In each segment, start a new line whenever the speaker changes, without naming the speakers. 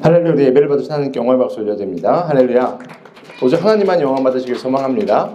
할렐루야. 우리 예배를 받으신 하나님께 영광의 박수 올려야 됩니다. 할렐루야. 오직 하나님만 영광 받으시길 소망합니다.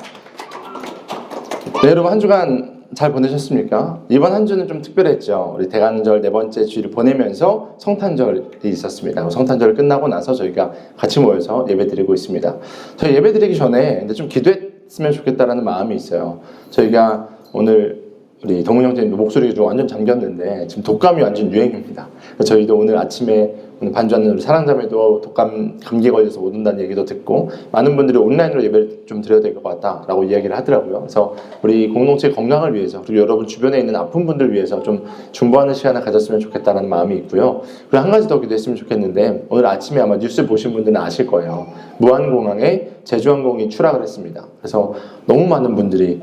네, 여러분 한 주간 잘 보내셨습니까? 이번 한 주는 좀 특별했죠. 우리 대간절 네 번째 주일을 보내면서 성탄절이 있었습니다. 성탄절 끝나고 나서 저희가 같이 모여서 예배 드리고 있습니다. 저희 예배 드리기 전에 근데 좀 기도했으면 좋겠다라는 마음이 있어요. 저희가 오늘 우리 동훈 형제님 목소리가 좀 완전 잠겼는데 지금 독감이 완전 유행입니다. 저희도 오늘 아침에 오늘 반주하는 우리 사랑자매도 독감 감기에 걸려서 못 온다는 얘기도 듣고 많은 분들이 온라인으로 예배를 좀 드려야 될 것 같다라고 이야기를 하더라고요. 그래서 우리 공동체 건강을 위해서 그리고 여러분 주변에 있는 아픈 분들 위해서 좀 중보하는 시간을 가졌으면 좋겠다는 마음이 있고요. 그리고 한 가지 더 기도했으면 좋겠는데 오늘 아침에 아마 뉴스 보신 분들은 아실 거예요. 무안공항에 제주항공이 추락을 했습니다. 그래서 너무 많은 분들이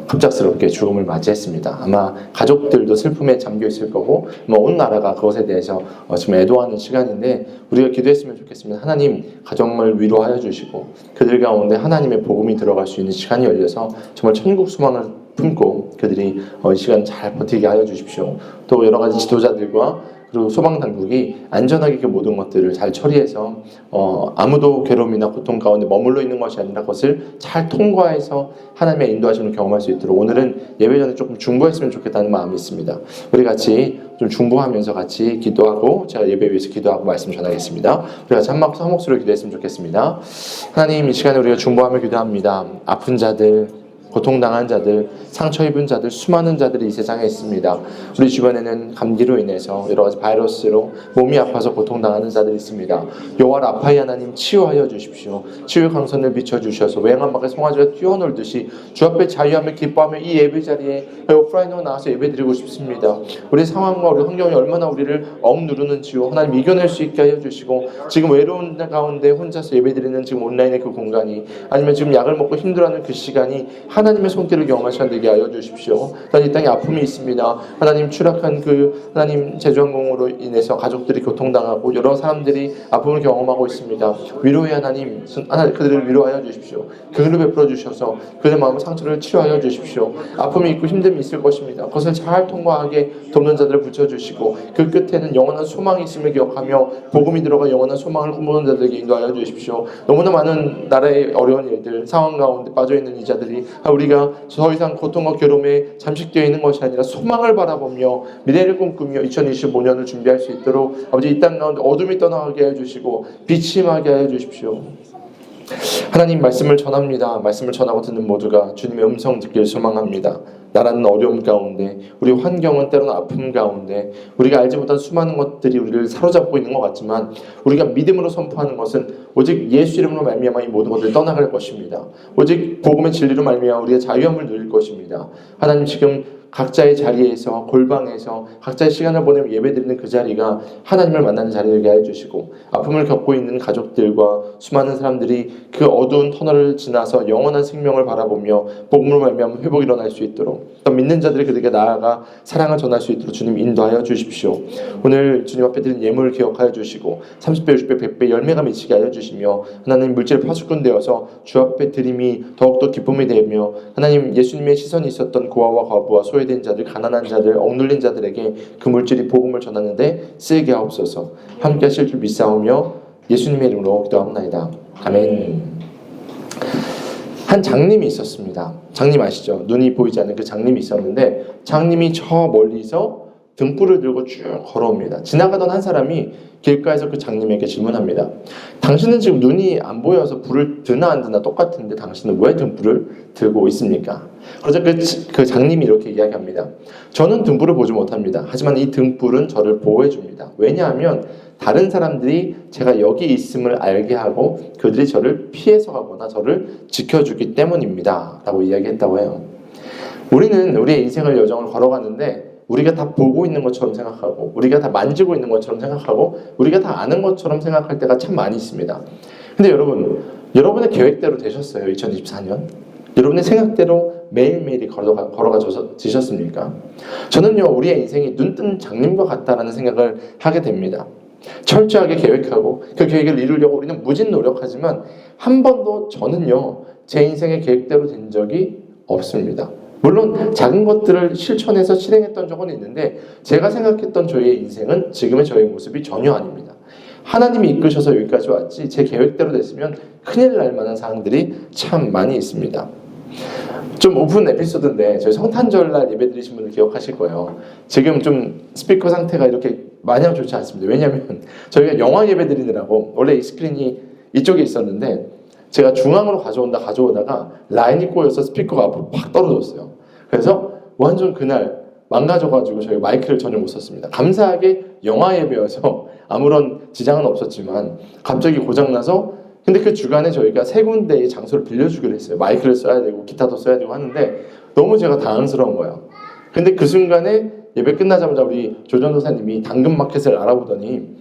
급작스럽게 죽음을 맞이했습니다. 아마 가족들도 슬픔에 잠겨 있을 거고 온 나라가 그것에 대해서 지금 애도하는 시간인데 우리가 기도했으면 좋겠습니다. 하나님 가정을 위로하여 주시고 그들 가운데 하나님의 복음이 들어갈 수 있는 시간이 열려서 정말 천국 소망을 품고 그들이 이 시간 잘 버티게 하여 주십시오. 또 여러 가지 지도자들과 그리고 소방당국이 안전하게 그 모든 것들을 잘 처리해서 아무도 괴로움이나 고통 가운데 머물러 있는 것이 아니라 그것을 잘 통과해서 하나님의 인도하심을 경험할 수 있도록 오늘은 예배 전에 조금 중보했으면 좋겠다는 마음이 있습니다. 우리 같이 좀 중보하면서 같이 기도하고 제가 예배 위해서 기도하고 말씀 전하겠습니다. 우리 같이 한 목소리로 기도했으면 좋겠습니다. 하나님 이 시간에 우리가 중보하며 기도합니다. 아픈 자들 고통당한 자들, 상처 입은 자들, 수많은 자들이 이 세상에 있습니다. 우리 주변에는 감기로 인해서 여러 가지 바이러스로 몸이 아파서 고통당하는 자들이 있습니다. 여호와 라파의 하나님 치유하여 주십시오. 치유의 강선을 비춰주셔서 외양한 밖에 송아지가 뛰어놀듯이 주 앞에 자유하며 기뻐하며 이 예배 자리에 오프라인으로 나와서 예배드리고 싶습니다. 우리 상황과 우리 환경이 얼마나 우리를 억누르는지요. 하나님 이겨낼 수 있게 하여 주시고 지금 외로운 가운데 혼자서 예배드리는 지금 온라인의 그 공간이 아니면 지금 약을 먹고 힘들어하는 그 시간이 하나님의 손길을 경험할 시간 되게 하여 주십시오. 이 땅에 아픔이 있습니다. 하나님 추락한 그 하나님 제주항공으로 인해서 가족들이 교통당하고 여러 사람들이 아픔을 경험하고 있습니다. 위로의 하나님 그들을 위로하여 주십시오. 그들을 베풀어 주셔서 그들의 마음의 상처를 치유하여 주십시오. 아픔이 있고 힘듦이 있을 것입니다. 그것을 잘 통과하게 돕는 자들을 붙여주시고 그 끝에는 영원한 소망이 있음을 기억하며 복음이 들어가 영원한 소망을 꿈꾸는 자들에게 인도하여 주십시오. 너무나 많은 나라의 어려운 일들 상황 가운데 빠져있는 이 자들이 우리가 더 이상 고통과 괴로움에 잠식되어 있는 것이 아니라 소망을 바라보며 미래를 꿈꾸며 2025년을 준비할 수 있도록 아버지 이 땅 가운데 어둠이 떠나게 해주시고 빛이 임하게 하여 주십시오. 하나님 말씀을 전합니다. 말씀을 전하고 듣는 모두가 주님의 음성 듣길 소망합니다. 나라는 어려움 가운데 우리 환경은 때로는 아픔 가운데 우리가 알지 못한 수많은 것들이 우리를 사로잡고 있는 것 같지만 우리가 믿음으로 선포하는 것은 오직 예수 이름으로 말미암아 이 모든 것들을 떠나갈 것입니다. 오직 복음의 진리로 말미암아 우리가 자유함을 누릴 것입니다. 하나님 지금 각자의 자리에서 골방에서 각자의 시간을 보내며 예배드리는 그 자리가 하나님을 만나는 자리를 되게 해주시고 아픔을 겪고 있는 가족들과 수많은 사람들이 그 어두운 터널을 지나서 영원한 생명을 바라보며 복음으로 말미암아 회복이 일어날 수 있도록 또 믿는 자들이 그들에게 나아가 사랑을 전할 수 있도록 주님 인도하여 주십시오. 오늘 주님 앞에 드린 예물을 기억하여 주시고 30배, 60배, 100배 열매가 맺히게 하여 주시며 하나님 물질 파수꾼 되어서 주 앞에 드림이 더욱더 기쁨이 되며 하나님 예수님의 시선이 있었던 고아와 과부와 소외된 자들, 가난한 자들, 억눌린 자들에게 그 물질이 복음을 전하는데 쓰이게 하옵소서. 함께 하실 줄 믿사오며 예수님의 이름으로 기도합나이다. 아멘. 한 장님이 있었습니다. 장님 아시죠? 눈이 보이지 않는 그 장님이 있었는데 장님이 저 멀리서 등불을 들고 쭉 걸어옵니다. 지나가던 한 사람이 길가에서 그 장님에게 질문합니다. 당신은 지금 눈이 안 보여서 불을 드나 안 드나 똑같은데 당신은 왜 등불을 들고 있습니까? 그래서 그 장님이 이렇게 이야기합니다. 저는 등불을 보지 못합니다. 하지만 이 등불은 저를 보호해 줍니다. 왜냐하면 다른 사람들이 제가 여기 있음을 알게 하고 그들이 저를 피해서 가거나 저를 지켜주기 때문입니다. 라고 이야기했다고 해요. 우리는 우리의 인생을 여정을 걸어가는데 우리가 다 보고 있는 것처럼 생각하고 우리가 다 만지고 있는 것처럼 생각하고 우리가 다 아는 것처럼 생각할 때가 참 많이 있습니다. 근데 여러분의 계획대로 되셨어요? 2024년? 여러분의 생각대로 매일매일이 걸어가지셨습니까? 저는요 우리의 인생이 눈뜬 장님과 같다라는 생각을 하게 됩니다. 철저하게 계획하고 그 계획을 이루려고 우리는 무진 노력하지만 한 번도 저는요 제 인생의 계획대로 된 적이 없습니다. 물론 작은 것들을 실천해서 실행했던 적은 있는데 제가 생각했던 저의 인생은 지금의 저의 모습이 전혀 아닙니다. 하나님이 이끄셔서 여기까지 왔지 제 계획대로 됐으면 큰일 날 만한 사항들이 참 많이 있습니다. 좀 오픈 에피소드인데 저희 성탄절날 예배 드리신 분들 기억하실 거예요. 지금 좀 스피커 상태가 이렇게 마냥 좋지 않습니다. 왜냐하면 저희가 영화 예배 드리느라고 원래 이 스크린이 이쪽에 있었는데 제가 중앙으로 가져오다가 라인이 꼬여서 스피커가 앞으로 팍 떨어졌어요. 그래서 완전 그날 망가져가지고 저희 마이크를 전혀 못 썼습니다. 감사하게 영화 예배여서 아무런 지장은 없었지만 갑자기 고장나서 근데 그 주간에 저희가 세 군데의 장소를 빌려주기로 했어요. 마이크를 써야 되고 기타도 써야 되고 하는데 너무 제가 당황스러운 거예요. 근데 그 순간에 예배 끝나자마자 우리 조전도사님이 당근마켓을 알아보더니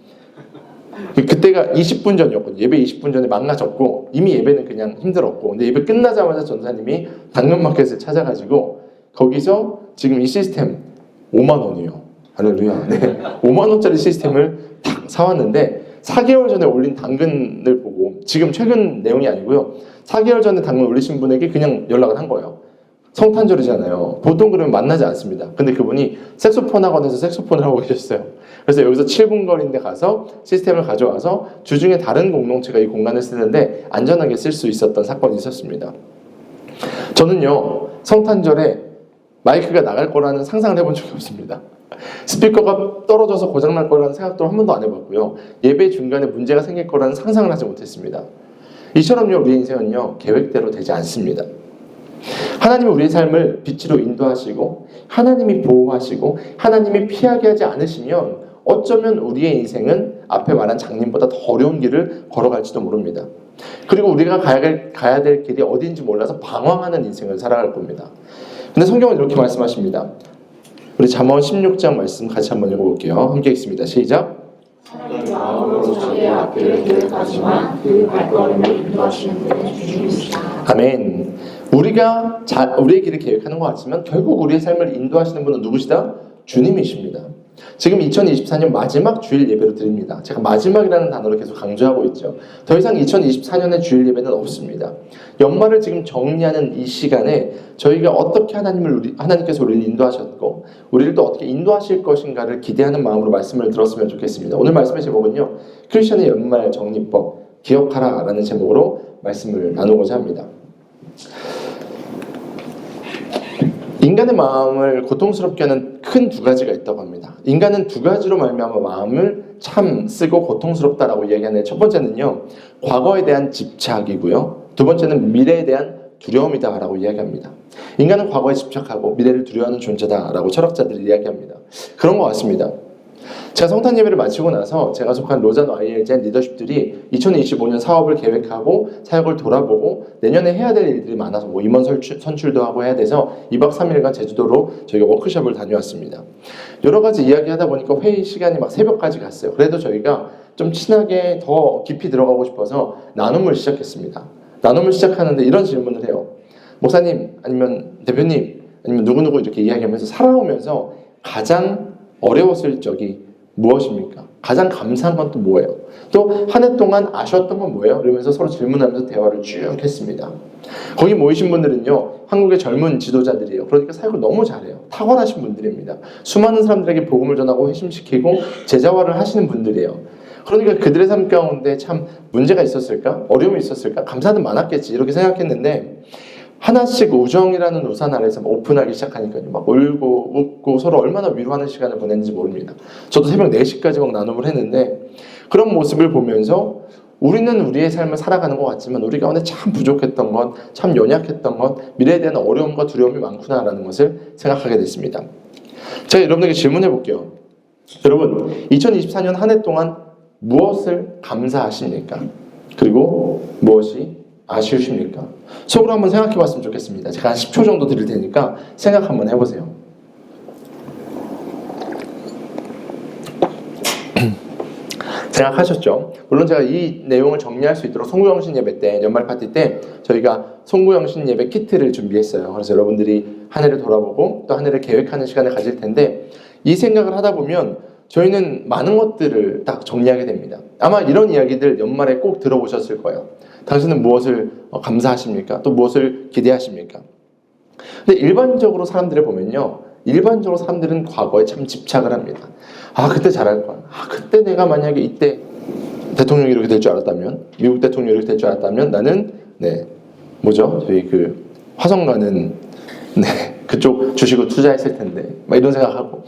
그때가 20분 전이었거든요. 예배 20분 전에 망가졌고 이미 예배는 그냥 힘들었고 근데 예배 끝나자마자 전도사님이 당근마켓을 찾아가지고 거기서 지금 이 시스템 5만 원이에요. 할렐루야. 네. 5만 원짜리 시스템을 딱 사왔는데 4개월 전에 올린 당근을 보고 지금 최근 내용이 아니고요. 4개월 전에 당근 올리신 분에게 그냥 연락을 한 거예요. 성탄절이잖아요. 보통 그러면 만나지 않습니다. 근데 그분이 색소폰 학원에서 색소폰을 하고 계셨어요. 그래서 여기서 7분 거리인데 가서 시스템을 가져와서 주중에 다른 공동체가 이 공간을 쓰는데 안전하게 쓸 수 있었던 사건이 있었습니다. 저는요. 성탄절에 마이크가 나갈 거라는 상상을 해본 적이 없습니다. 스피커가 떨어져서 고장날 거라는 생각도 한 번도 안 해봤고요. 예배 중간에 문제가 생길 거라는 상상을 하지 못했습니다. 이처럼요. 우리 인생은요. 계획대로 되지 않습니다. 하나님이 우리의 삶을 빛으로 인도하시고 하나님이 보호하시고 하나님이 피하게 하지 않으시면 어쩌면 우리의 인생은 앞에 말한 장님보다 더 어려운 길을 걸어갈지도 모릅니다. 그리고 우리가 가야 될 길이 어디인지 몰라서 방황하는 인생을 살아갈 겁니다. 근데 성경은 이렇게 말씀하십니다. 우리 잠언 16장 말씀 같이 한번 읽어볼게요. 함께 읽습니다. 시작.
하나님의 마음으로 자기의 앞길을 계획하지만 그 발걸음을 인도하시는 분은 주님이시다.
아멘. 우리가 우리의 길을 계획하는 것 같지만 결국 우리의 삶을 인도하시는 분은 누구시다? 주님이십니다. 지금 2024년 마지막 주일 예배로 드립니다. 제가 마지막이라는 단어를 계속 강조하고 있죠. 더 이상 2024년의 주일 예배는 없습니다. 연말을 지금 정리하는 이 시간에 저희가 어떻게 하나님께서 우리를 인도하셨고 우리를 또 어떻게 인도하실 것인가를 기대하는 마음으로 말씀을 들었으면 좋겠습니다. 오늘 말씀의 제목은요. 크리스천의 연말 정리법 기억하라 라는 제목으로 말씀을 나누고자 합니다. 인간의 마음을 고통스럽게 하는 큰 두 가지가 있다고 합니다. 인간은 두 가지로 말미암아 마음을 참 쓰고 고통스럽다라고 이야기하는 첫 번째는요. 과거에 대한 집착이고요. 두 번째는 미래에 대한 두려움이다라고 이야기합니다. 인간은 과거에 집착하고 미래를 두려워하는 존재다라고 철학자들이 이야기합니다. 그런 것 같습니다. 제가 성탄 예배를 마치고 나서 제가 속한 로잔 YLJ 리더십들이 2025년 사업을 계획하고 사역을 돌아보고 내년에 해야 될 일들이 많아서 임원 선출도 하고 해야 돼서 2박 3일간 제주도로 저희가 워크숍을 다녀왔습니다. 여러 가지 이야기하다 보니까 회의 시간이 막 새벽까지 갔어요. 그래도 저희가 좀 친하게 더 깊이 들어가고 싶어서 나눔을 시작했습니다. 나눔을 시작하는데 이런 질문을 해요. 목사님 아니면 대표님 아니면 누구누구 이렇게 이야기하면서 살아오면서 가장 어려웠을 적이 무엇입니까? 가장 감사한 건 또 뭐예요? 또 한 해 동안 아쉬웠던 건 뭐예요? 이러면서 서로 질문하면서 대화를 쭉 했습니다. 거기 모이신 분들은요. 한국의 젊은 지도자들이에요. 그러니까 사역을 너무 잘해요. 탁월하신 분들입니다. 수많은 사람들에게 복음을 전하고 회심시키고 제자화를 하시는 분들이에요. 그러니까 그들의 삶 가운데 참 문제가 있었을까? 어려움이 있었을까? 감사는 많았겠지 이렇게 생각했는데 하나씩 우정이라는 우산 아래서 오픈하기 시작하니까요. 막 울고 웃고 서로 얼마나 위로하는 시간을 보냈는지 모릅니다. 저도 새벽 4시까지 막 나눔을 했는데 그런 모습을 보면서 우리는 우리의 삶을 살아가는 것 같지만 우리 가운데 참 부족했던 것, 참 연약했던 것, 미래에 대한 어려움과 두려움이 많구나라는 것을 생각하게 됐습니다. 제가 여러분에게 질문해 볼게요. 여러분, 2024년 한 해 동안 무엇을 감사하십니까? 그리고 무엇이 아쉬우십니까? 속으로 한번 생각해 봤으면 좋겠습니다. 제가 한 10초 정도 드릴 테니까 생각 한번 해보세요. 생각하셨죠? 물론 제가 이 내용을 정리할 수 있도록 송구영신 예배 때 연말 파티 때 저희가 송구영신 예배 키트를 준비했어요. 그래서 여러분들이 한 해를 돌아보고 또 한 해를 계획하는 시간을 가질 텐데 이 생각을 하다 보면 저희는 많은 것들을 딱 정리하게 됩니다. 아마 이런 이야기들 연말에 꼭 들어보셨을 거예요. 당신은 무엇을 감사하십니까? 또 무엇을 기대하십니까? 근데 일반적으로 사람들을 보면요. 일반적으로 사람들은 과거에 참 집착을 합니다. 아, 그때 잘할 걸. 아, 그때 내가 만약에 이때 대통령이 이렇게 될 줄 알았다면, 미국 대통령이 이렇게 될 줄 알았다면 나는 저희 그 화성 가는 그쪽 주식을 투자했을 텐데 막 이런 생각하고,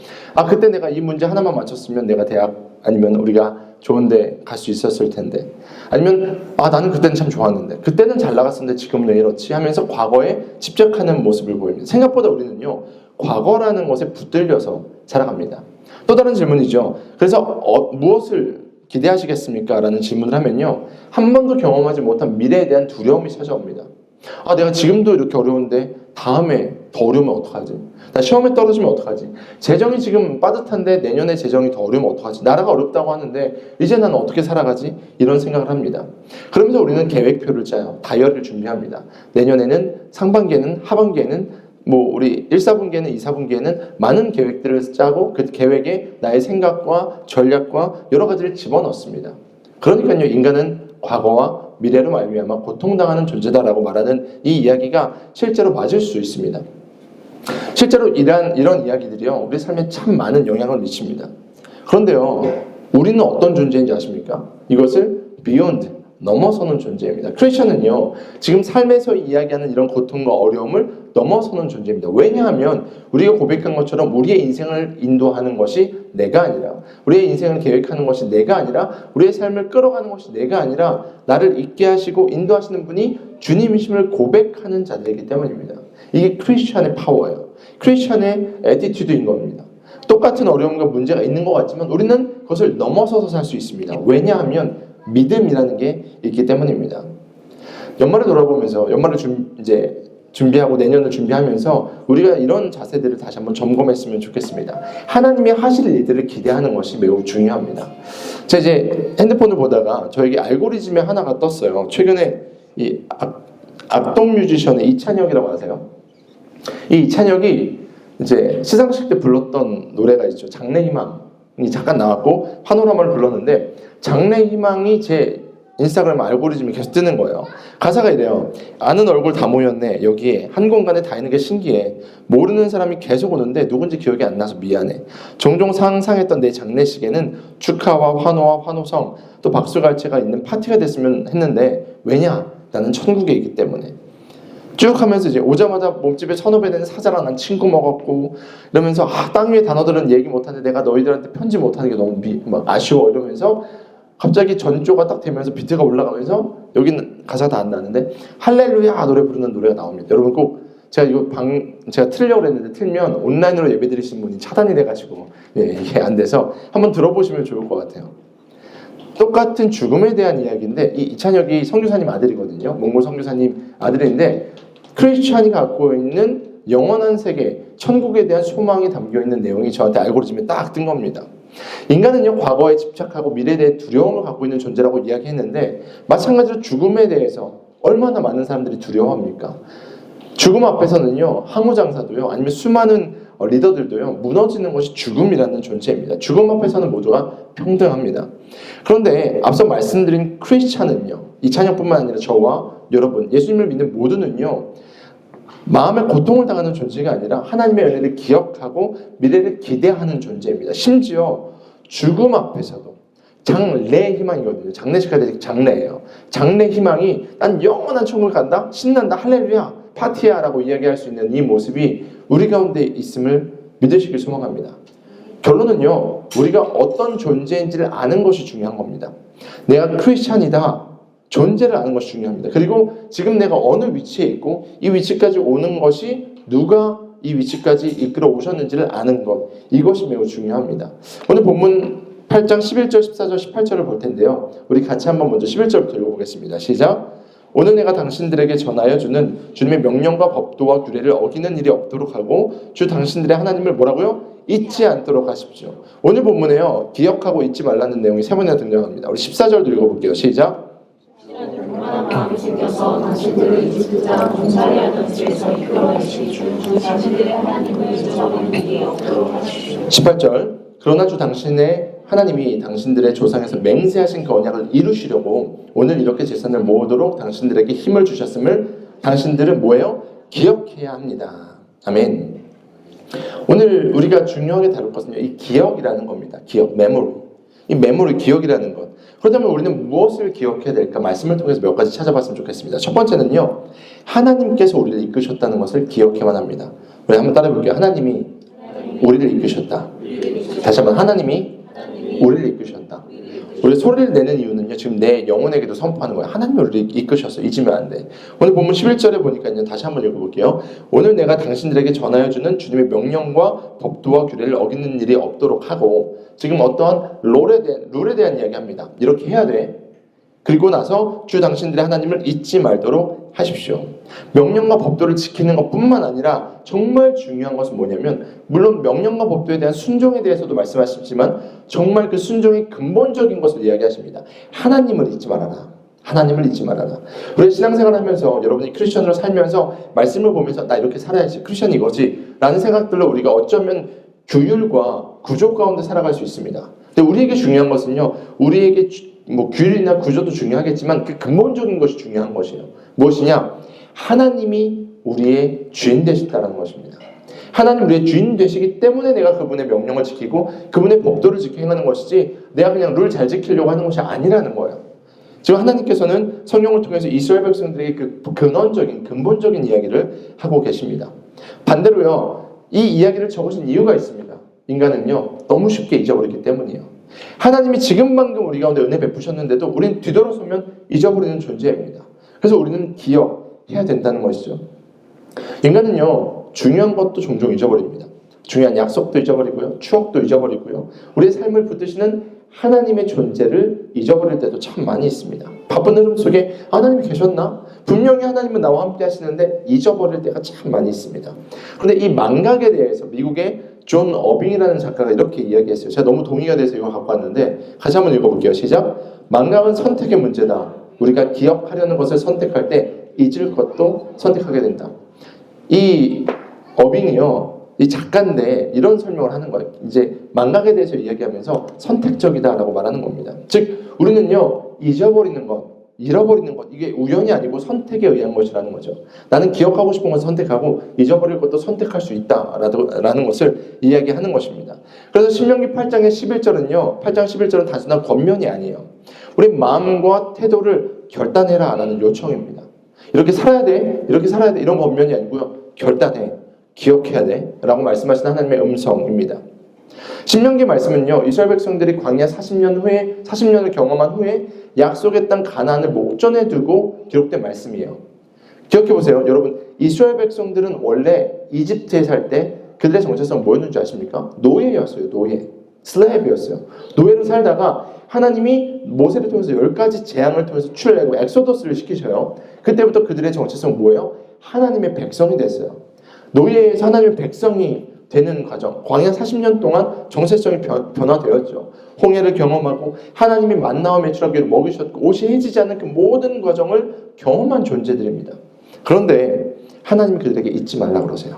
그때 내가 이 문제 하나만 맞췄으면 내가 대학 아니면 우리가 좋은데 갈 수 있었을 텐데, 아니면 나는 그때는 참 좋았는데 그때는 잘 나갔었는데 지금은 왜 이렇지 하면서 과거에 집착하는 모습을 보입니다. 생각보다 우리는요 과거라는 것에 붙들려서 살아갑니다. 또 다른 질문이죠. 그래서 무엇을 기대하시겠습니까? 라는 질문을 하면요, 한 번도 경험하지 못한 미래에 대한 두려움이 찾아옵니다. 내가 지금도 이렇게 어려운데 다음에 더 어려우면 어떡하지? 나 시험에 떨어지면 어떡하지? 재정이 지금 빠듯한데 내년에 재정이 더 어려우면 어떡하지? 나라가 어렵다고 하는데 이제 나는 어떻게 살아가지? 이런 생각을 합니다. 그러면서 우리는 계획표를 짜요. 다이어리를 준비합니다. 내년에는 상반기에는, 하반기에는, 우리 1, 4분기에는, 2, 4분기에는 많은 계획들을 짜고 그 계획에 나의 생각과 전략과 여러 가지를 집어넣습니다. 그러니까요, 인간은 과거와 미래로 말미암아 고통당하는 존재다라고 말하는 이 이야기가 실제로 맞을 수 있습니다. 실제로 이런 이야기들이요, 우리 삶에 참 많은 영향을 미칩니다. 그런데요, 우리는 어떤 존재인지 아십니까? 이것을 beyond, 넘어서는 존재입니다. 크리스천은요, 지금 삶에서 이야기하는 이런 고통과 어려움을 넘어서는 존재입니다. 왜냐하면 우리가 고백한 것처럼 우리의 인생을 인도하는 것이 내가 아니라, 우리의 인생을 계획하는 것이 내가 아니라, 우리의 삶을 끌어가는 것이 내가 아니라 나를 있게 하시고 인도하시는 분이 주님이심을 고백하는 자들이기 때문입니다. 이게 크리스천의 파워예요. 크리스천의 애티튜드인 겁니다. 똑같은 어려움과 문제가 있는 것 같지만 우리는 그것을 넘어서서 살 수 있습니다. 왜냐하면 믿음이라는 게 있기 때문입니다. 연말을 돌아보면서, 연말을 준비하고 내년을 준비하면서 우리가 이런 자세들을 다시 한번 점검했으면 좋겠습니다. 하나님이 하실 일들을 기대하는 것이 매우 중요합니다. 제가 이제 핸드폰을 보다가 저에게 알고리즘에 하나가 떴어요. 최근에 이 악동 뮤지션의 이찬혁이라고 아세요? 이 이찬혁이 이제 시상식 때 불렀던 노래가 있죠. 장래희망이 잠깐 나왔고 파노라마를 불렀는데, 장래희망이 제 인스타그램 알고리즘이 계속 뜨는 거예요. 가사가 이래요. 아는 얼굴 다 모였네. 여기에 한 공간에 다 있는 게 신기해. 모르는 사람이 계속 오는데 누군지 기억이 안 나서 미안해. 종종 상상했던 내 장례식에는 축하와 환호와 환호성, 또 박수갈채가 있는 파티가 됐으면 했는데, 왜냐? 나는 천국에 있기 때문에. 쭉 하면서 이제 오자마자 몸집에 1,500 되는 사자랑 난 친구 먹었고, 이러면서 땅 위의 단어들은 얘기 못하는데 내가 너희들한테 편지 못하는 게 너무 막 아쉬워 이러면서 갑자기 전조가 딱 되면서 비트가 올라가면서, 여기는 가사가 다 안 나는데 할렐루야 노래 부르는 노래가 나옵니다. 여러분 꼭, 제가 틀려고 했는데 틀면 온라인으로 예배 드리신 분이 차단이 돼가지고 이게 안 돼서 한번 들어보시면 좋을 것 같아요. 똑같은 죽음에 대한 이야기인데, 이 이찬혁이 선교사님 아들이거든요. 몽골 선교사님 아들인데, 크리스찬이 갖고 있는 영원한 세계, 천국에 대한 소망이 담겨있는 내용이 저한테 알고리즘에 딱 뜬 겁니다. 인간은요, 과거에 집착하고 미래에 대해 두려움을 갖고 있는 존재라고 이야기했는데, 마찬가지로 죽음에 대해서 얼마나 많은 사람들이 두려워합니까? 죽음 앞에서는요, 항우장사도요, 아니면 수많은 리더들도요, 무너지는 것이 죽음이라는 존재입니다. 죽음 앞에서는 모두가 평등합니다. 그런데 앞서 말씀드린 크리스찬은요, 이찬혁뿐만 아니라 저와 여러분, 예수님을 믿는 모두는요, 마음의 고통을 당하는 존재가 아니라 하나님의 은혜를 기억하고 미래를 기대하는 존재입니다. 심지어 죽음 앞에서도 장래의 희망이거든요. 장례식 할 때 장래예요. 장래 희망이 난 영원한 천국을 간다? 신난다? 할렐루야! 파티야! 라고 이야기할 수 있는 이 모습이 우리 가운데 있음을 믿으시길 소망합니다. 결론은요, 우리가 어떤 존재인지를 아는 것이 중요한 겁니다. 내가 크리스찬이다, 존재를 아는 것이 중요합니다. 그리고 지금 내가 어느 위치에 있고 이 위치까지 오는 것이 누가 이 위치까지 이끌어 오셨는지를 아는 것, 이것이 매우 중요합니다. 오늘 본문 8장 11절, 14절, 18절을 볼 텐데요, 우리 같이 한번 먼저 11절부터 읽어보겠습니다. 시작! 오늘 내가 당신들에게 전하여 주는 주님의 명령과 법도와 규례를 어기는 일이 없도록 하고 주 당신들의 하나님을 뭐라고요? 잊지 않도록 하십시오. 오늘 본문에요, 기억하고 잊지 말라는 내용이 3번이나 등장합니다. 우리 14절도 읽어볼게요. 시작!
얼마나 마음이 생겨서 당신들을 이집트 땅 종살이하던 집에서 이끌어 내신 주 당신들의 하나님을 잊어버리는 일이 없도록 하십시오.
18절, 그러나 주 당신의 하나님이 당신들의 조상에서 맹세하신 그 언약을 이루시려고 오늘 이렇게 제사를 모으도록 당신들에게 힘을 주셨음을 당신들은 뭐예요? 기억해야 합니다. 아멘. 오늘 우리가 중요하게 다룰 것은요, 이 기억이라는 겁니다. 기억, 메모리. 이 메모리, 기억이라는 것. 그렇다면 우리는 무엇을 기억해야 될까? 말씀을 통해서 몇 가지 찾아봤으면 좋겠습니다. 첫 번째는요, 하나님께서 우리를 이끄셨다는 것을 기억해야만 합니다. 우리 한번 따라해 볼게요. 하나님이 우리를 이끄셨다. 다시 한번, 하나님이 우리를 이끄셨다. 우리 소리를 내는 이유는요, 지금 내 영혼에게도 선포하는 거예요. 하나님이 우리를 이끄셨어. 잊으면 안 돼. 오늘 본문 11절에 보니까요, 다시 한번 읽어볼게요. 오늘 내가 당신들에게 전하여주는 주님의 명령과 법도와 규례를 어기는 일이 없도록 하고, 지금 어떠한 룰에 대한 이야기합니다. 이렇게 해야 돼. 그리고 나서 주 당신들의 하나님을 잊지 말도록 하십시오. 명령과 법도를 지키는 것뿐만 아니라 정말 중요한 것은 뭐냐면, 물론 명령과 법도에 대한 순종에 대해서도 말씀하시지만 정말 그 순종의 근본적인 것을 이야기하십니다. 하나님을 잊지 말아라. 하나님을 잊지 말아라. 우리 신앙생활을 하면서, 여러분이 크리스천으로 살면서 말씀을 보면서 나 이렇게 살아야지, 크리스천이 이거지 라는 생각들로 우리가 어쩌면 규율과 구조 가운데 살아갈 수 있습니다. 근데 우리에게 중요한 것은요, 우리에게 규율이나 구조도 중요하겠지만 그 근본적인 것이 중요한 것이에요. 무엇이냐? 하나님이 우리의 주인 되셨다는 것입니다. 하나님 우리의 주인 되시기 때문에 내가 그분의 명령을 지키고 그분의 법도를 지켜 행하는 것이지, 내가 그냥 룰 잘 지키려고 하는 것이 아니라는 거예요. 지금 하나님께서는 성령을 통해서 이스라엘 백성들에게 그 근본적인 이야기를 하고 계십니다. 반대로요, 이 이야기를 적으신 이유가 있습니다. 인간은요, 너무 쉽게 잊어버리기 때문이에요. 하나님이 지금 방금 우리 가운데 은혜 베푸셨는데도 우리는 뒤돌아서면 잊어버리는 존재입니다. 그래서 우리는 기억해야 된다는 것이죠. 인간은요, 중요한 것도 종종 잊어버립니다. 중요한 약속도 잊어버리고요, 추억도 잊어버리고요, 우리의 삶을 붙드시는 하나님의 존재를 잊어버릴 때도 참 많이 있습니다. 바쁜 흐름 속에 하나님이 계셨나? 분명히 하나님은 나와 함께 하시는데 잊어버릴 때가 참 많이 있습니다. 그런데 이 망각에 대해서 미국의 존 어빙이라는 작가가 이렇게 이야기했어요. 제가 너무 동의가 돼서 이거 갖고 왔는데 같이 한번 읽어볼게요. 시작. 망각은 선택의 문제다. 우리가 기억하려는 것을 선택할 때 잊을 것도 선택하게 된다. 이 어빙이요, 이 작가인데 이런 설명을 하는 거예요. 이제 망각에 대해서 이야기하면서 선택적이다라고 말하는 겁니다. 즉 우리는요, 잊어버리는 것, 잃어버리는 것, 이게 우연이 아니고 선택에 의한 것이라는 거죠. 나는 기억하고 싶은 것을 선택하고 잊어버릴 것도 선택할 수 있다라는 것을 이야기하는 것입니다. 그래서 신명기 8장의 11절은요, 8장 11절은 단순한 권면이 아니에요. 우리 마음과 태도를 결단해라라는 요청입니다. 이렇게 살아야 돼, 이렇게 살아야 돼, 이런 권면이 아니고요, 결단해, 기억해야 돼 라고 말씀하시는 하나님의 음성입니다. 신명기 말씀은요, 이스라엘 백성들이 광야 40년을 경험한 후에 약속의 땅 가나안을 목전에 두고 기록된 말씀이에요. 기억해 보세요. 여러분, 이스라엘 백성들은 원래 이집트에 살 때 그들의 정체성은 뭐였는지 아십니까? 노예였어요. 노예. 슬레이브였어요. 노예로 살다가 하나님이 모세를 통해서 10가지 재앙을 통해서 출애굽, 엑소더스를 시키셔요. 그때부터 그들의 정체성은 뭐예요? 하나님의 백성이 됐어요. 노예에서 하나님의 백성이 되는 과정, 광야 40년 동안 정체성이 변화되었죠. 홍해를 경험하고 하나님이 만나와 메추라기를 먹이셨고 옷이 해지지 않는 그 모든 과정을 경험한 존재들입니다. 그런데 하나님이 그들에게 잊지 말라 그러세요.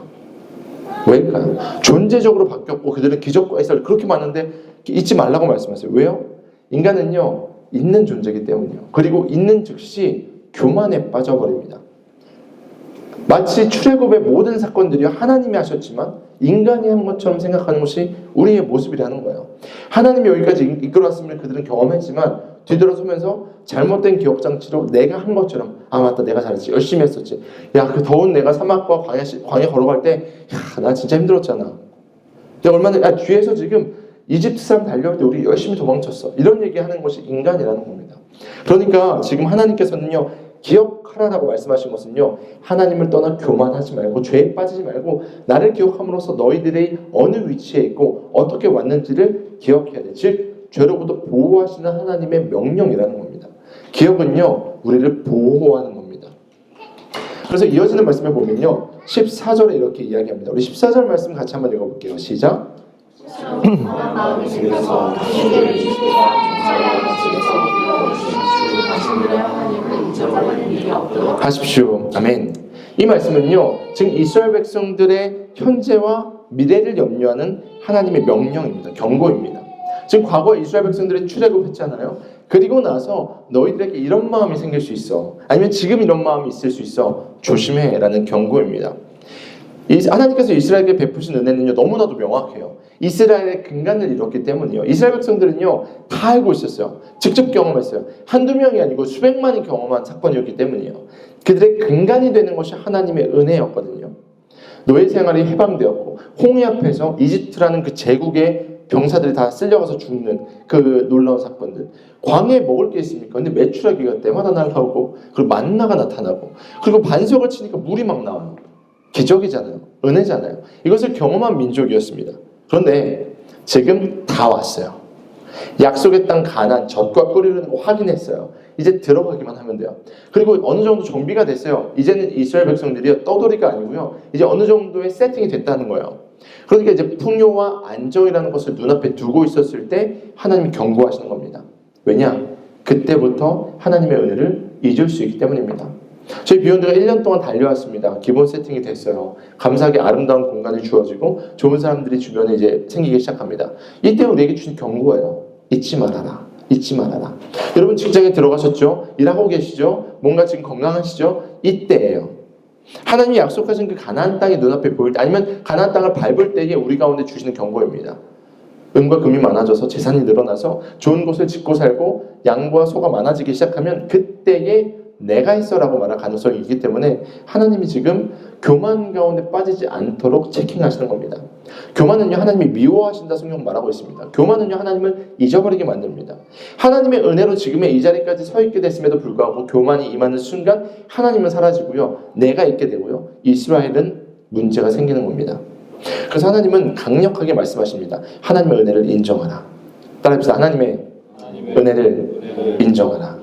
왜일까요? 존재적으로 바뀌었고 그들은 기적과 이사를 그렇게 많은데 잊지 말라고 말씀하세요. 왜요? 인간은요, 있는 존재이기 때문이에요. 그리고 있는 즉시 교만에 빠져버립니다. 마치 출애굽의 모든 사건들이 하나님이 하셨지만 인간이 한 것처럼 생각하는 것이 우리의 모습이라는 거예요. 하나님이 여기까지 이끌어왔음을 그들은 경험했지만 뒤돌아서면서 잘못된 기억장치로 내가 한 것처럼, 아 맞다, 내가 잘했지, 열심히 했었지, 야 그 더운 내가 사막과 광야 걸어갈 때 야 나 진짜 힘들었잖아, 야 얼마나, 뒤에서 지금 이집트 사람 달려올 때 우리 열심히 도망쳤어, 이런 얘기하는 것이 인간이라는 겁니다. 그러니까 지금 하나님께서는요, 기억하라라고 말씀하신 것은요, 하나님을 떠나 교만하지 말고 죄에 빠지지 말고 나를 기억함으로써 너희들이 어느 위치에 있고 어떻게 왔는지를 기억해야 돼. 즉 죄로부터 보호하시는 하나님의 명령이라는 겁니다. 기억은요, 우리를 보호하는 겁니다. 그래서 이어지는 말씀을 보면요, 14절에 이렇게 이야기합니다. 우리 14절 말씀 같이 한번 읽어볼게요. 시작.
마음이 생겨서 당신들을 이집트와 종살이하던 집에서 이끌어내신 주 당신들의 하나님을 잊어버리는 일이 없도록
하십시오. 아멘. 이 말씀은요, 지금 이스라엘 백성들의 현재와 미래를 염려하는 하나님의 명령입니다. 경고입니다. 지금 과거 이스라엘 백성들이 출애굽했잖아요. 그리고 나서 너희들에게 이런 마음이 생길 수 있어, 아니면 지금 이런 마음이 있을 수 있어, 조심해 라는 경고입니다. 하나님께서 이스라엘에게 베푸신 은혜는요 너무나도 명확해요. 이스라엘의 근간을 이뤘기 때문이요. 이스라엘 백성들은요 다 알고 있었어요. 직접 경험했어요. 한두 명이 아니고 수백만이 경험한 사건이었기 때문이에요. 그들의 근간이 되는 것이 하나님의 은혜였거든요. 노예 생활이 해방되었고 홍해 앞에서 이집트라는 그 제국의 병사들이 다 쓸려가서 죽는 그 놀라운 사건들. 광야에 먹을 게 있습니까? 근데 메추라기가 때마다 날라오고 그리고 만나가 나타나고 그리고 반석을 치니까 물이 막 나와요. 기적이잖아요. 은혜잖아요. 이것을 경험한 민족이었습니다. 그런데 지금 다 왔어요. 약속의 땅 가나안 젖과 꿀을 확인했어요. 이제 들어가기만 하면 돼요. 그리고 어느 정도 정비가 됐어요. 이제는 이스라엘 백성들이 떠돌이가 아니고요. 이제 어느 정도의 세팅이 됐다는 거예요. 그러니까 이제 풍요와 안정이라는 것을 눈앞에 두고 있었을 때 하나님이 경고하시는 겁니다. 왜냐? 그때부터 하나님의 은혜를 잊을 수 있기 때문입니다. 저희 비욘드가 1년 동안 달려왔습니다. 기본 세팅이 됐어요. 감사하게 아름다운 공간이 주어지고 좋은 사람들이 주변에 이제 생기기 시작합니다. 이때 우리에게 주신 경고예요. 잊지 말아라. 잊지 말아라. 여러분 직장에 들어가셨죠? 일하고 계시죠? 뭔가 지금 건강하시죠? 이때예요. 하나님이 약속하신 그 가나안 땅이 눈앞에 보일 때 아니면 가나안 땅을 밟을 때에 우리 가운데 주시는 경고입니다. 은과 금이 많아져서 재산이 늘어나서 좋은 곳을 짓고 살고 양과 소가 많아지기 시작하면 그때에 내가 있어라고 말할 가능성이 있기 때문에 하나님이 지금 교만 가운데 빠지지 않도록 체킹하시는 겁니다. 교만은요 하나님이 미워하신다 성경 말하고 있습니다. 교만은요 하나님을 잊어버리게 만듭니다. 하나님의 은혜로 지금의 이 자리까지 서 있게 됐음에도 불구하고 교만이 임하는 순간 하나님은 사라지고요. 내가 있게 되고요. 이스라엘은 문제가 생기는 겁니다. 그래서 하나님은 강력하게 말씀하십니다. 하나님의 은혜를 인정하라. 따라해보세요. 하나님의 은혜를 인정하라.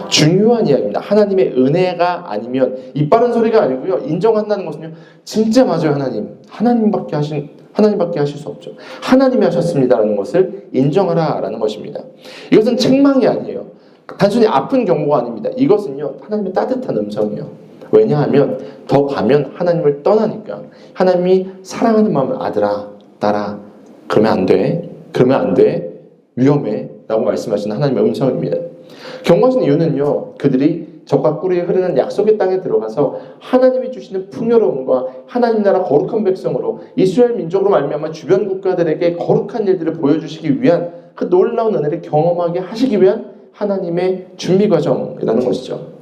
중요한 이야기입니다. 하나님의 은혜가 아니면 입 바른 소리가 아니고요. 인정한다는 것은요. 진짜 맞아요. 하나님밖에 하실 수 없죠. 하나님이 하셨습니다라는 것을 인정하라라는 것입니다. 이것은 책망이 아니에요. 단순히 아픈 경고가 아닙니다. 이것은요. 하나님의 따뜻한 음성이에요. 왜냐하면 더 가면 하나님을 떠나니까. 하나님이 사랑하는 마음을 아들아, 딸아, 그러면 안 돼. 그러면 안 돼. 위험해. 라고 말씀하시는 하나님의 음성입니다. 경고하신 이유는요. 그들이 젖과 꿀이 흐르는 약속의 땅에 들어가서 하나님이 주시는 풍요로움과 하나님 나라 거룩한 백성으로 이스라엘 민족으로 말미암아 주변 국가들에게 거룩한 일들을 보여주시기 위한 그 놀라운 은혜를 경험하게 하시기 위한 하나님의 준비 과정이라는 것이죠.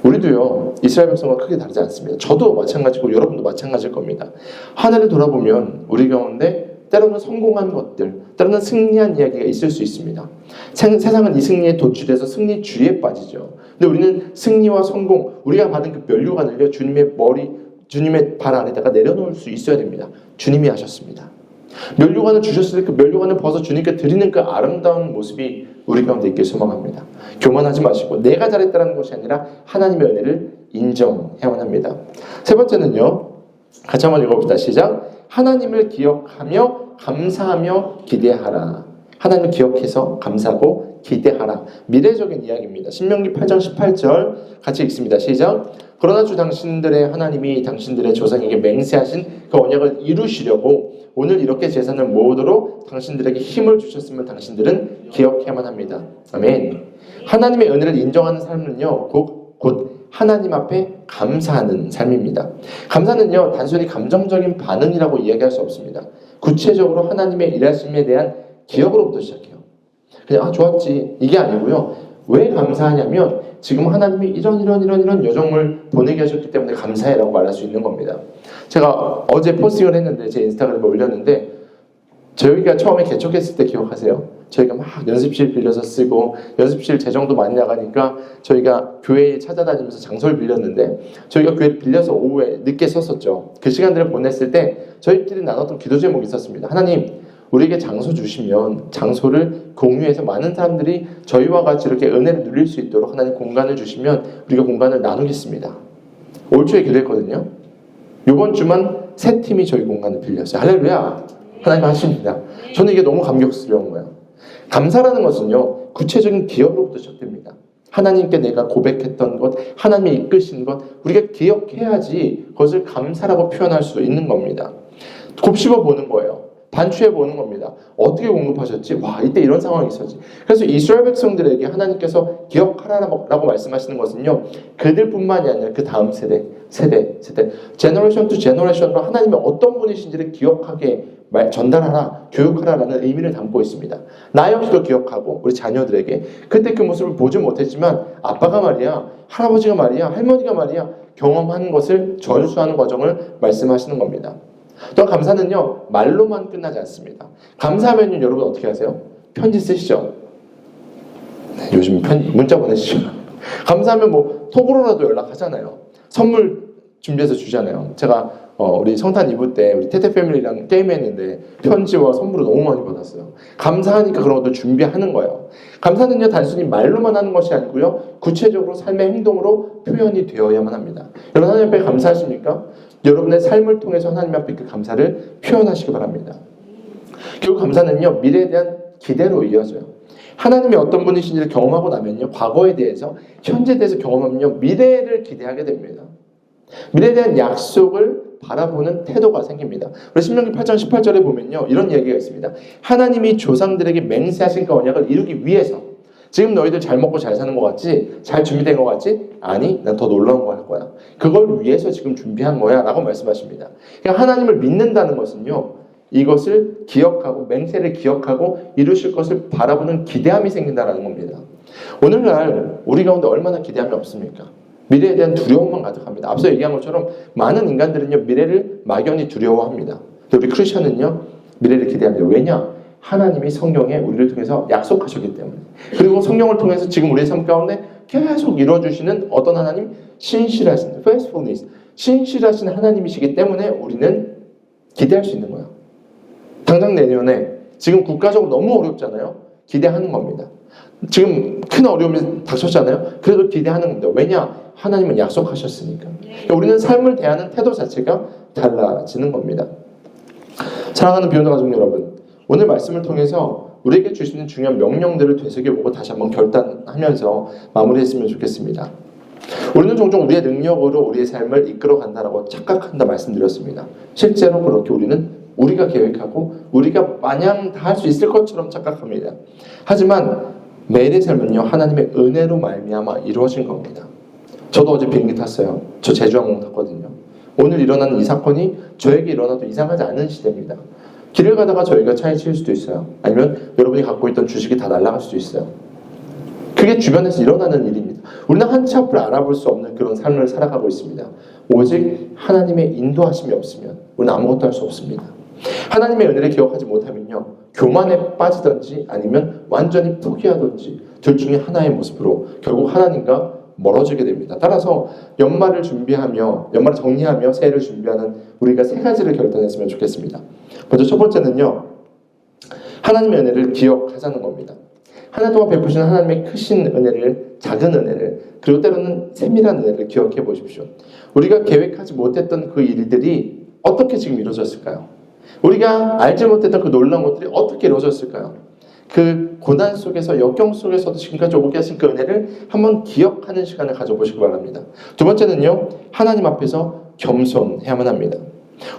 우리도요. 이스라엘 백성과 크게 다르지 않습니다. 저도 마찬가지고 여러분도 마찬가지일 겁니다. 하늘을 돌아보면 우리 가운데 때로는 성공한 것들, 때로는 승리한 이야기가 있을 수 있습니다. 세상은 이 승리에 도취돼서 승리주의에 빠지죠. 근데 우리는 승리와 성공, 우리가 받은 그 면류관을요, 주님의 발 아래다가 내려놓을 수 있어야 됩니다. 주님이 하셨습니다. 면류관을 주셨을 때 그 면류관을 벗어 주님께 드리는 그 아름다운 모습이 우리 가운데 있길 소망합니다. 교만하지 마시고 내가 잘했다는 것이 아니라 하나님의 은혜를 인정해야만 합니다. 세 번째는요. 같이 한번 읽어봅시다. 시작. 하나님을 기억하며 감사하며 기대하라. 하나님을 기억해서 감사하고 기대하라. 미래적인 이야기입니다. 신명기 8장 18절 같이 읽습니다. 시작. 그러나 주 당신들의 하나님이 당신들의 조상에게 맹세하신 그 언약을 이루시려고 오늘 이렇게 제산을 모으도록 당신들에게 힘을 주셨음을 당신들은 기억해야만 합니다. 아멘. 하나님의 은혜를 인정하는 삶은요. 곧 하나님 앞에 감사하는 삶입니다. 감사는요. 단순히 감정적인 반응이라고 이야기할 수 없습니다. 구체적으로 하나님의 일하심에 대한 기억으로부터 시작해요. 그냥 좋았지 이게 아니고요. 왜 감사하냐면 지금 하나님이 이런 여정을 보내게 하셨기 때문에 감사해라고 말할 수 있는 겁니다. 제가 어제 포스팅을 했는데 제 인스타그램에 올렸는데 저희가 처음에 개척했을 때 기억하세요? 저희가 막 연습실 빌려서 쓰고 연습실 재정도 많이 나가니까 저희가 교회에 찾아다니면서 장소를 빌렸는데 저희가 교회를 빌려서 오후에 늦게 썼었죠. 그 시간들을 보냈을 때 저희끼리 나눴던 기도 제목이 있었습니다. 하나님 우리에게 장소 주시면 장소를 공유해서 많은 사람들이 저희와 같이 이렇게 은혜를 누릴 수 있도록 하나님 공간을 주시면 우리가 공간을 나누겠습니다. 올 초에 기도했거든요. 이번 주만 3팀이 저희 공간을 빌렸어요. 할렐루야. 하나님 하십니다. 저는 이게 너무 감격스러운 거예요. 감사라는 것은요. 구체적인 기억으로부터 시작됩니다. 하나님께 내가 고백했던 것, 하나님이 이끄신 것 우리가 기억해야지 그것을 감사라고 표현할 수 있는 겁니다. 곱씹어 보는 거예요. 반추해 보는 겁니다. 어떻게 공급하셨지? 와, 이때 이런 상황이 있었지. 그래서 이스라엘 백성들에게 하나님께서 기억하라고 말씀하시는 것은요, 그들뿐만이 아니라 그 다음 세대, 제너레이션 투 제너레이션으로 하나님의 어떤 분이신지를 기억하게 전달하라, 교육하라라는 의미를 담고 있습니다. 나 역시도 기억하고 우리 자녀들에게 그때 그 모습을 보지 못했지만 아빠가 말이야, 할아버지가 말이야, 할머니가 말이야 경험한 것을 전수하는 과정을 말씀하시는 겁니다. 또 감사는요, 말로만 끝나지 않습니다. 감사하면요, 여러분 어떻게 하세요? 편지 쓰시죠? 네, 요즘 문자 보내시죠? 감사하면 뭐 톡으로라도 연락하잖아요. 선물 준비해서 주잖아요. 제가 우리 성탄 2부 때 우리 태태 패밀리랑 게임했는데 편지와 선물을 너무 많이 받았어요. 감사하니까 그런 것도 준비하는 거예요. 감사는요, 단순히 말로만 하는 것이 아니고요, 구체적으로 삶의 행동으로 표현이 되어야만 합니다. 여러분 하나님 앞에 감사하십니까? 여러분의 삶을 통해서 하나님 앞에 그 감사를 표현하시기 바랍니다. 결국 감사는요, 미래에 대한 기대로 이어져요. 하나님이 어떤 분이신지를 경험하고 나면요, 과거에 대해서, 현재에 대해서 경험하면요, 미래를 기대하게 됩니다. 미래에 대한 약속을 바라보는 태도가 생깁니다. 우리 신명기 8장 18절에 보면요, 이런 얘기가 있습니다. 하나님이 조상들에게 맹세하신 그 언약을 이루기 위해서, 지금 너희들 잘 먹고 잘 사는 것 같지? 잘 준비된 것 같지? 아니, 난 더 놀라운 거 할 거야. 그걸 위해서 지금 준비한 거야 라고 말씀하십니다. 그러니까 하나님을 믿는다는 것은요, 이것을 기억하고 맹세를 기억하고 이루실 것을 바라보는 기대함이 생긴다는 겁니다. 오늘날 우리 가운데 얼마나 기대함이 없습니까? 미래에 대한 두려움만 가득합니다. 앞서 얘기한 것처럼 많은 인간들은요, 미래를 막연히 두려워합니다. 우리 크리스천은요, 미래를 기대합니다. 왜냐? 하나님이 성경에 우리를 통해서 약속하셨기 때문에. 그리고 성경을 통해서 지금 우리의 삶 가운데 계속 이루어주시는 어떤 하나님? 신실하신, faithfulness, 신실하신 하나님이시기 때문에 우리는 기대할 수 있는 거예요. 당장 내년에 지금 국가적으로 너무 어렵잖아요. 기대하는 겁니다. 지금 큰 어려움이 닥쳤잖아요. 그래도 기대하는 겁니다. 왜냐? 하나님은 약속하셨으니까. 우리는 삶을 대하는 태도 자체가 달라지는 겁니다. 사랑하는 비욘드 가족 여러분, 오늘 말씀을 통해서 우리에게 주시는 중요한 명령들을 되새겨보고 다시 한번 결단하면서 마무리했으면 좋겠습니다. 우리는 종종 우리의 능력으로 우리의 삶을 이끌어간다라고 착각한다 말씀드렸습니다. 실제로 그렇게 우리가 계획하고 우리가 마냥 다 할 수 있을 것처럼 착각합니다. 하지만 매일의 삶은요, 하나님의 은혜로 말미암아 이루어진 겁니다. 저도 어제 비행기 탔어요. 저 제주항공 탔거든요. 오늘 일어나는 이 사건이 저에게 일어나도 이상하지 않은 시대입니다. 길을 가다가 저희가 차에 치일 수도 있어요. 아니면 여러분이 갖고 있던 주식이 다 날아갈 수도 있어요. 그게 주변에서 일어나는 일입니다. 우리는 한치 앞을 알아볼 수 없는 그런 삶을 살아가고 있습니다. 오직 하나님의 인도하심이 없으면 우리는 아무것도 할 수 없습니다. 하나님의 은혜를 기억하지 못하면요, 교만에 빠지든지 아니면 완전히 포기하든지 둘 중에 하나의 모습으로 결국 하나님과 멀어지게 됩니다. 따라서 연말을 정리하며 새해를 준비하는 우리가 세 가지를 결단했으면 좋겠습니다. 먼저 첫 번째는요, 하나님의 은혜를 기억하자는 겁니다. 한 해 동안 베푸신 하나님의 크신 은혜를, 작은 은혜를, 그리고 때로는 세밀한 은혜를 기억해 보십시오. 우리가 계획하지 못했던 그 일들이 어떻게 지금 이루어졌을까요? 우리가 알지 못했던 그 놀라운 것들이 어떻게 이루어졌을까요? 그 고난 속에서, 역경 속에서도 지금까지 오게 하신 그 은혜를 한번 기억하는 시간을 가져보시기 바랍니다. 두 번째는요, 하나님 앞에서 겸손해야만 합니다.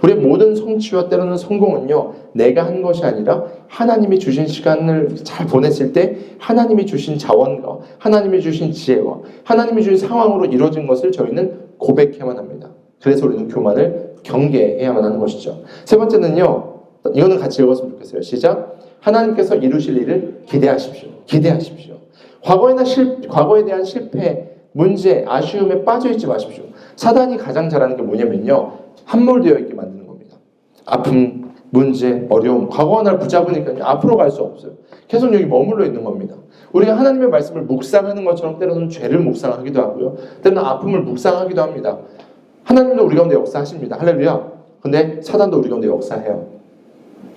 우리의 모든 성취와 때로는 성공은요, 내가 한 것이 아니라 하나님이 주신 시간을 잘 보냈을 때 하나님이 주신 자원과 하나님이 주신 지혜와 하나님이 주신 상황으로 이루어진 것을 저희는 고백해야만 합니다. 그래서 우리는 교만을 경계해야만 하는 것이죠. 세 번째는요, 이거는 같이 읽었으면 좋겠어요. 시작. 하나님께서 이루실 일을 기대하십시오. 기대하십시오. 과거에 대한 실패, 문제, 아쉬움에 빠져있지 마십시오. 사단이 가장 잘하는 게 뭐냐면요, 함몰되어 있게 만드는 겁니다. 아픔, 문제, 어려움, 과거가 날 붙잡으니까요, 앞으로 갈 수 없어요. 계속 여기 머물러 있는 겁니다. 우리가 하나님의 말씀을 묵상하는 것처럼 때로는 죄를 묵상하기도 하고요, 때로는 아픔을 묵상하기도 합니다. 하나님도 우리 가운데 역사하십니다. 할렐루야. 근데 사단도 우리 가운데 역사해요.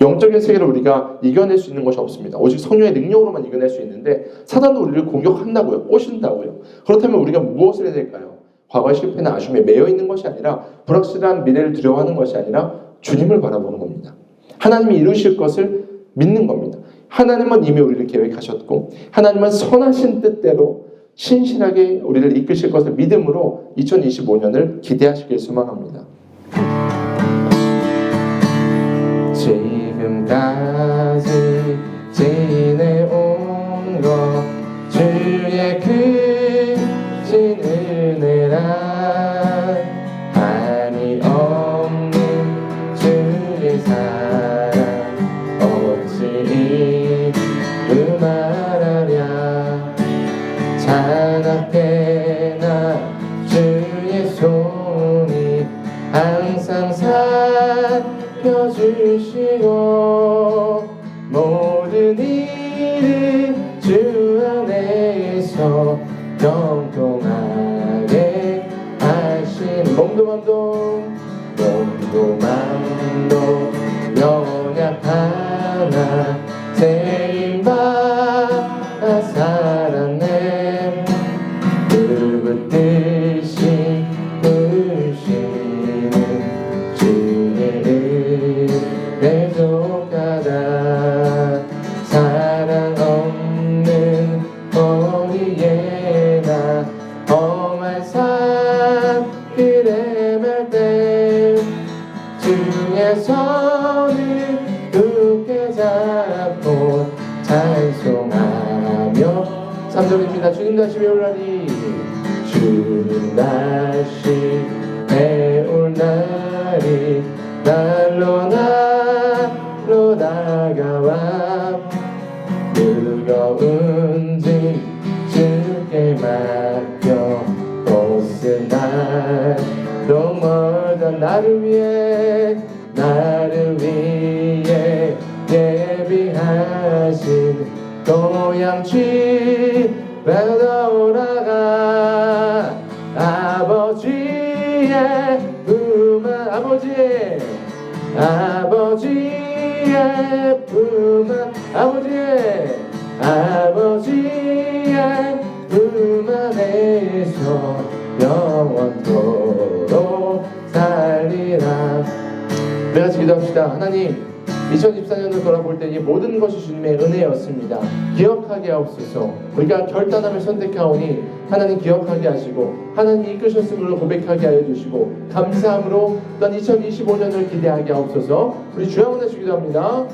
영적인 세계를 우리가 이겨낼 수 있는 것이 없습니다. 오직 성령의 능력으로만 이겨낼 수 있는데 사단도 우리를 공격한다고요. 꼬신다고요. 그렇다면 우리가 무엇을 해야 될까요? 과거의 실패나 아쉬움에 매여 있는 것이 아니라, 불확실한 미래를 두려워하는 것이 아니라 주님을 바라보는 겁니다. 하나님이 이루실 것을 믿는 겁니다. 하나님은 이미 우리를 계획하셨고 하나님은 선하신 뜻대로 신실하게 우리를 이끄실 것을 믿음으로 2025년을 기대하시길 소망합니다. 지금 3절입니다. 주님 다시 배울라니 주님 다시 배울 날이 날로 다가와 무거운 짐 주께 맡겨 옷은 날로 멀던 나를 위해 예비하신 고향집에 돌아가 아버지의 품안 아버지의 품안 아버지의 품 안에서 영원토록 살리라. 우리 같이 기도합시다. 하나님, 2024년을 돌아볼 때 이 모든 것이 주님의 은혜였습니다. 기억하게 하옵소서. 우리가 결단함을 선택하오니 하나님 기억하게 하시고 하나님 이끄셨음을 고백하게 하여 주시고 감사함으로 또한 2025년을 기대하게 하옵소서. 우리 주여 한번 다시 기도합니다.